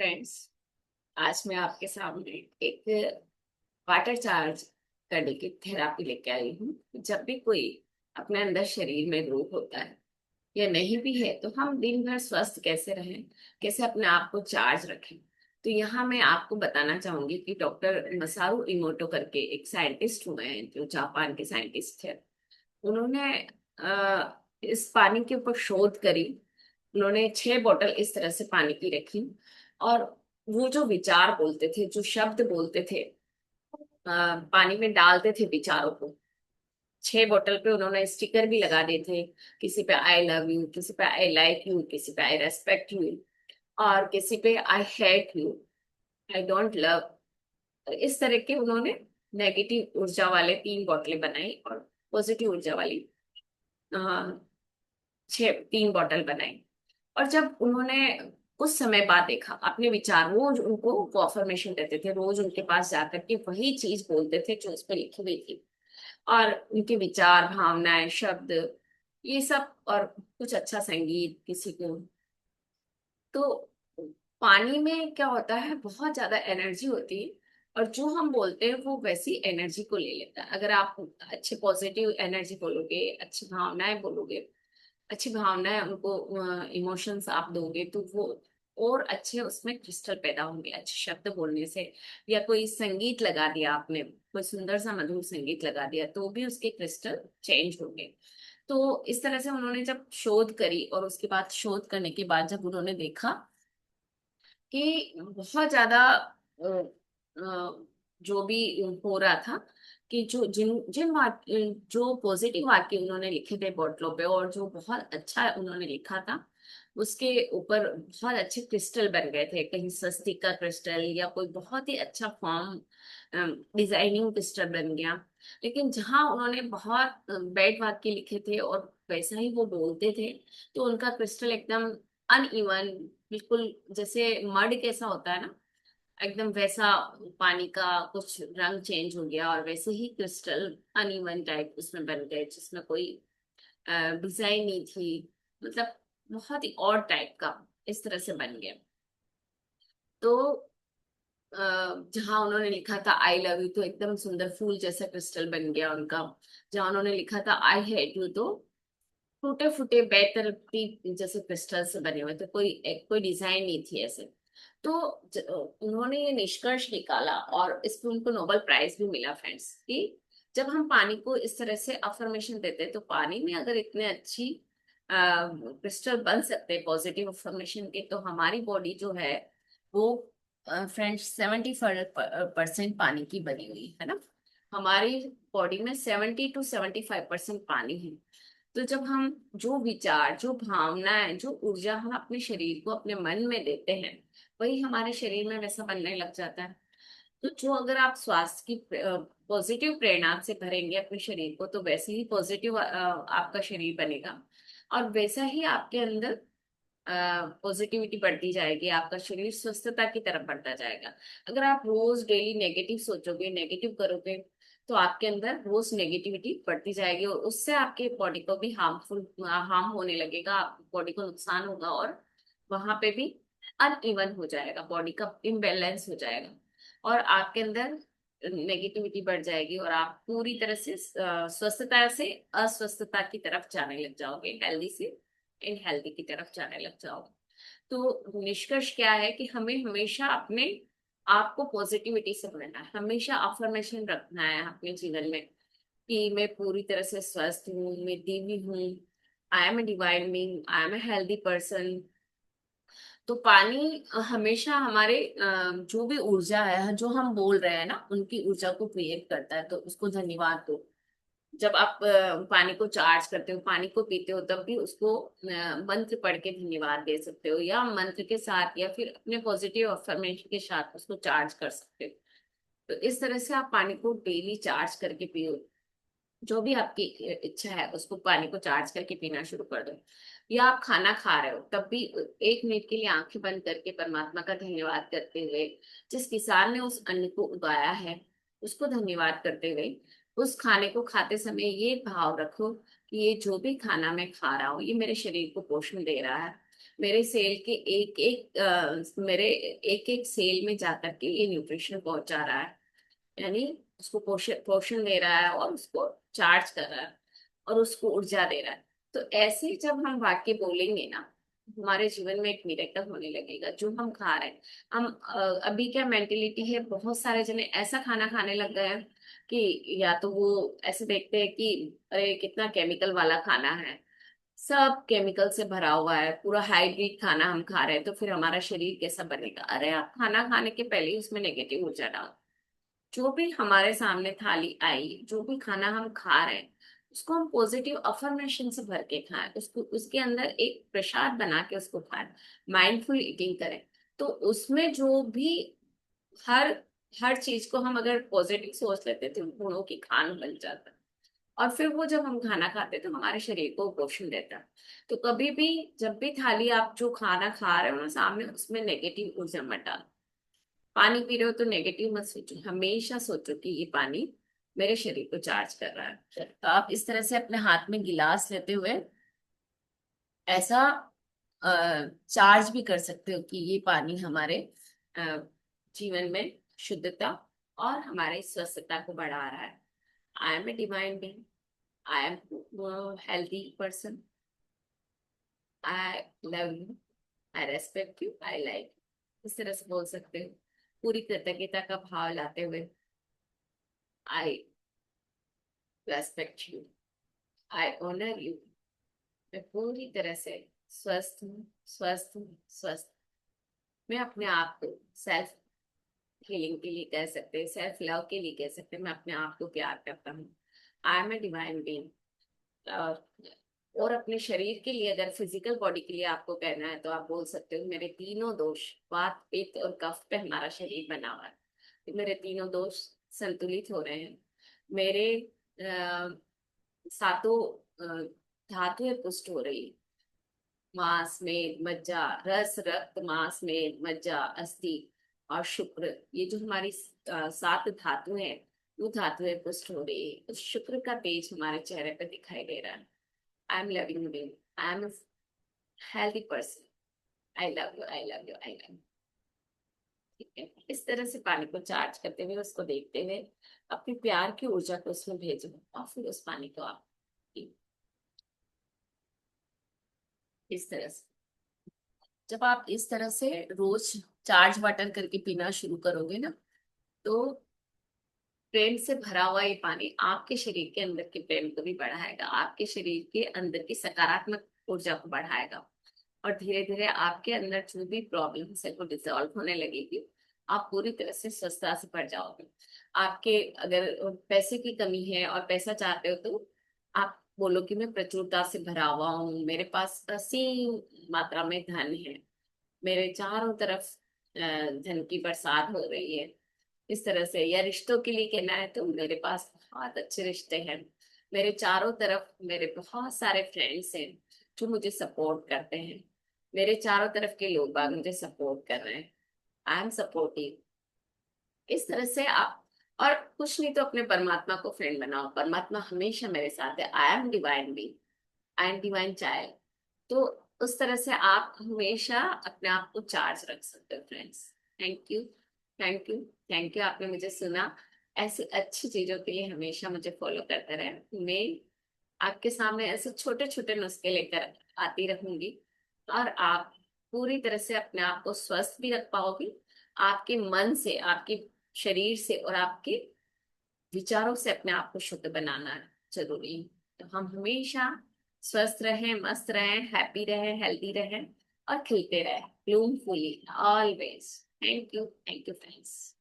Friends, आज मैं आपके सामने एक वाटर चार्ज करने की थेरापी लेके आई हूँ। जब भी कोई अपने अंदर शरीर में रोग होता है या नहीं भी है तो हम दिन भर स्वस्थ कैसे रहें, कैसे अपने आप को चार्ज रखें। तो यहाँ मैं आपको बताना चाहूंगी कि डॉक्टर मसारू इमोटो करके एक साइंटिस्ट हुए हैं जो जापान के साइंटिस्ट है। उन्होंने इस पानी के ऊपर शोध करी। उन्होंने 6 बोतल इस तरह से पानी की रखी और वो जो विचार बोलते थे, जो शब्द बोलते थे, पानी में डालते थे विचारों को। 6 बोतल पे उन्होंने स्टिकर भी लगा दिए थे। किसी पे आई लव यू, किसी पे आई लाइक यू, किसी पे आई रेस्पेक्ट यू, और किसी पे I hate you, I don't love. इस तरह के उन्होंने नेगेटिव ऊर्जा वाले 3 बोतलें बनाई और पॉजिटिव ऊर्जा वाली अ, 3 बोतल बनाई। और जब उन्होंने कुछ समय बाद देखा अपने विचार, रोज उनको वो अफर्मेशन देते थे, रोज उनके पास जाकर के वही चीज बोलते थे जो उस पर लिखी हुई थी। और उनके विचार, भावनाएं, शब्द, ये सब, और कुछ अच्छा संगीत किसी को। तो पानी में क्या होता है, बहुत ज्यादा एनर्जी होती है। और जो हम बोलते हैं वो वैसी एनर्जी को ले लेता है। अगर आप अच्छे पॉजिटिव एनर्जी बोलोगे, अच्छी भावनाएं बोलोगे, अच्छी भावनाएं उनको, इमोशंस आप दोगे तो वो और अच्छे उसमें क्रिस्टल पैदा होंगे अच्छे शब्द बोलने से। या कोई संगीत लगा दिया आपने, कोई सुंदर सा मधुर संगीत लगा दिया तो भी उसके क्रिस्टल चेंज होंगे। तो इस तरह से उन्होंने जब शोध करी और उसके बाद शोध करने के बाद जब उन्होंने देखा कि बहुत ज्यादा अ, जो भी हो रहा था, कि जो जिन जिन वाक्य, जो पॉजिटिव वाक्य उन्होंने लिखे थे बोतलों पे और जो बहुत अच्छा उन्होंने लिखा था, उसके ऊपर बहुत अच्छे क्रिस्टल बन गए थे। कहीं स्वस्तिक का क्रिस्टल या कोई बहुत ही अच्छा फॉर्म, डिजाइनिंग क्रिस्टल बन गया। लेकिन जहां उन्होंने बहुत बैड वाक्य लिखे थे और वैसा ही वो बोलते थे, तो उनका क्रिस्टल एकदम अनइवन, बिल्कुल जैसे मड कैसा होता है ना, एकदम वैसा पानी का कुछ रंग चेंज हो गया और वैसे ही क्रिस्टल अनइवन टाइप उसमें बन गए, जिसमें कोई डिजाइन नहीं थी। मतलब बहुत ही और टाइप का इस तरह से बन गया। तो जहां उन्होंने लिखा था आई लव यू तो एकदम सुंदर फूल जैसा क्रिस्टल बन गया उनका। जहां उन्होंने लिखा था आई हेट यू तो टूटे फूटे बेतरतीब जैसे क्रिस्टल से बने हुए थे, कोई डिजाइन नहीं थी ऐसे। तो उन्होंने ये निष्कर्ष निकाला और इस पे उनको नोबेल प्राइज भी मिला फ्रेंड्स, कि जब हम पानी को इस तरह से अफर्मेशन देते हैं तो पानी में अगर इतने अच्छी क्रिस्टल बन सकते हैं पॉजिटिव अफर्मेशन के, तो हमारी बॉडी जो है वो फ्रेंड्स 70% पानी की बनी हुई है ना। हमारी बॉडी में 70 to 75% पानी है। तो जब हम जो विचार, जो भावनाएं, जो ऊर्जा हम अपने शरीर को, अपने मन में देते हैं, वही हमारे शरीर में वैसा बनने लग जाता है। तो जो अगर आप स्वास्थ्य की पॉजिटिव प्रेरणा से भरेंगे अपने शरीर को, तो वैसे ही पॉजिटिव आपका शरीर बनेगा और वैसा ही आपके अंदर पॉजिटिविटी बढ़ती जाएगी, आपका शरीर स्वस्थता की तरफ बढ़ता जाएगा। अगर आप रोज डेली नेगेटिव सोचोगे, नेगेटिव करोगे, तो आपके अंदर रोज नेगेटिविटी बढ़ती जाएगी और उससे आपके बॉडी को भी हार्म होने लगेगा, आपकी बॉडी को नुकसान होगा और वहां पे भी अनइवन हो जाएगा, बॉडी का इम्बैलेंस हो जाएगा और आपके अंदर नेगेटिविटी बढ़ जाएगी और आप पूरी तरह से स्वस्थता से अस्वस्थता की तरफ जाने लग जाओगे, हेल्दी से इनहेल्दी की तरफ जाने लग जाओगे। तो निष्कर्ष क्या है कि हमें हमेशा अपने आप को पॉजिटिविटी से भरना है, हमेशा अफर्मेशन रखना है अपने जीवन में कि मैं पूरी तरह से स्वस्थ हूँ, मैं दिव्य हूँ, I am a divine being, I am a healthy person. तो पानी हमेशा हमारे जो भी ऊर्जा है, जो हम बोल रहे हैं ना, उनकी ऊर्जा को क्रिएट करता है। तो उसको धन्यवाद दो। जब आप पानी को चार्ज करते हो, पानी को पीते हो, तब भी उसको मंत्र पढ़ के धन्यवाद दे सकते हो, या मंत्र के साथ या फिर अपने पॉजिटिव अफर्मेशन के साथ उसको चार्ज कर सकते हो। तो इस तरह से आप पानी को डेली चार्ज करके पियो। जो भी आपकी इच्छा है उसको पानी को चार्ज करके पीना शुरू कर दो। या आप खाना खा रहे हो तब भी 1 मिनट के लिए आंखें बंद करके परमात्मा का धन्यवाद करते हुए, जिस किसान ने उस अन्न को उगाया है उसको धन्यवाद करते हुए, उस खाने को खाते समय ये भाव रखो कि ये जो भी खाना मैं खा रहा हूँ ये मेरे शरीर को पोषण दे रहा है, मेरे सेल के एक एक मेरे एक एक सेल में जाकर के ये न्यूट्रिशन पहुंचा रहा है, यानी उसको पोषण पोषण दे रहा है और उसको चार्ज कर रहा है और उसको ऊर्जा दे रहा है। तो ऐसे जब हम वाक्य बोलेंगे ना, हमारे जीवन में एक मिरेकल होने लगेगा। जो हम खा रहे हैं, हम अभी क्या मेंटेलिटी है, बहुत सारे जने ऐसा खाना खाने लग गए हैं कि या तो वो ऐसे देखते हैं कि अरे कितना केमिकल वाला खाना है, सब केमिकल से भरा हुआ है, पूरा हाइब्रिड खाना हम खा रहे हैं, तो फिर हमारा शरीर कैसा बनेगा। अरे आप खाना खाने के पहले ही उसमें नेगेटिव ऊर्जा डालो। जो भी हमारे सामने थाली आई, जो भी खाना हम खा रहे हैं, उसको हम पॉजिटिव अफर्मेशन से भर के खाएं, उसको उसके अंदर एक प्रसाद बना के उसको खाएं, माइंडफुल ईटिंग करें। तो उसमें जो भी हर हर चीज को हम अगर पॉजिटिव सोच लेते तो गुणों की खान बन जाता है। और फिर वो जब हम खाना खाते तो हमारे शरीर को पोषण देता है। तो कभी भी जब भी थाली आप जो खाना खा रहे हो ना सामने, उसमें नेगेटिव ऊर्जा मत डालो। पानी पी रहे हो तो नेगेटिव मत सोचो, हमेशा सोचो कि ये पानी मेरे शरीर को चार्ज कर रहा है। तो आप इस तरह से अपने हाथ में गिलास लेते हुए ऐसा चार्ज भी कर सकते हो कि ये पानी हमारे अ, जीवन में शुद्धता और हमारे स्वस्थता को बढ़ा रहा है। I am a divine being, I am healthy person, I love you, I respect you, I like. इस तरह से बोल सकते हो, पूरी कृतज्ञता का भाव लाते हुए। I respect you, I honour you. मैं पूरी तरह से स्वस्थ हूँ, स्वस्थ हूँ, स्वस्थ। मैं अपने आप को सेल्फ हीलिंग के लिए कह सकते हैं, सेल्फ लव के लिए कह सकते हैं, मैं अपने आप को प्यार करता हूँ। I am a divine being. और और अपने शरीर के लिए, अगर फिजिकल बॉडी के लिए आपको कहना है, तो आप बोल सकते हो मेरे तीनों दोष, वात पित्त और कफ पे हमारा शरीर बना हुआ है, तो मेरे तीनों दोष संतुलित हो रहे हैं। मेरे सातों धातुएं पुष्ट हो रही है। मांस मेद मज्जा रस रक्त मांस मेद मज्जा अस्थि और शुक्र, ये जो हमारी सात धातुएं हैं, वो धातुएं पुष्ट हो रही है। उस शुक्र का तेज हमारे चेहरे पर दिखाई दे रहा है। I am loving me, I am healthy person, I love you, I love you, I love you. ठीक है, इस तरह से पानी को चार्ज करते हुए, उसको देखते हुए अपनी प्यार की ऊर्जा को उसमें भेजो और फिर उस पानी को आप पियो। इस तरह से जब आप इस तरह से रोज चार्ज वाटर करके पीना शुरू करोगे ना, तो प्रेम से भरा हुआ ये पानी आपके शरीर के अंदर के प्रेम को भी बढ़ाएगा, आपके शरीर के अंदर की सकारात्मक ऊर्जा को बढ़ाएगा। और धीरे धीरे आपके अंदर जो भी प्रॉब्लम्स है वो डिसॉल्व होने लगेगी। आप पूरी तरह से स्वस्थता से भर जाओगे। आपके अगर पैसे की कमी है और पैसा चाहते हो, तो आप बोलो कि मैं प्रचुरता से भरा हुआ हूँ, मेरे पास असीम मात्रा में धन है, मेरे चारों तरफ धन की बरसात हो रही है। इस तरह से, या रिश्तों के लिए कहना है तो मेरे पास बहुत अच्छे रिश्ते हैं, मेरे चारों तरफ मेरे बहुत सारे फ्रेंड्स हैं जो मुझे सपोर्ट करते हैं, मेरे चारों तरफ के लोग बाग मुझे सपोर्ट कर रहे हैं, आई एम सपोर्टिव। इस तरह से आप, और कुछ नहीं तो अपने परमात्मा को फ्रेंड बनाओ, परमात्मा हमेशा मेरे साथ है, I am divine be, I am divine child. तो उस तरह से आप हमेशा अपने आप को चार्ज रख सकते हो friends. Thank you, thank you, thank you, आपने मुझे सुना। ऐसी अच्छी चीजों के लिए हमेशा मुझे फॉलो करते रहे। मैं आपके सामने ऐसे छोटे छोटे नुस्खे लेकर आती रहूंगी, और आप पूरी तरह से अपने आप को स्वस्थ भी रख पाओगे। आपके मन से, आपके शरीर से और आपके विचारों से अपने आप को शुद्ध बनाना जरूरी है। तो हम हमेशा स्वस्थ रहें, मस्त रहें, हैप्पी रहें, हेल्दी रहें और खिलते रहें, Bloom fully always. Thank you, thank you friends.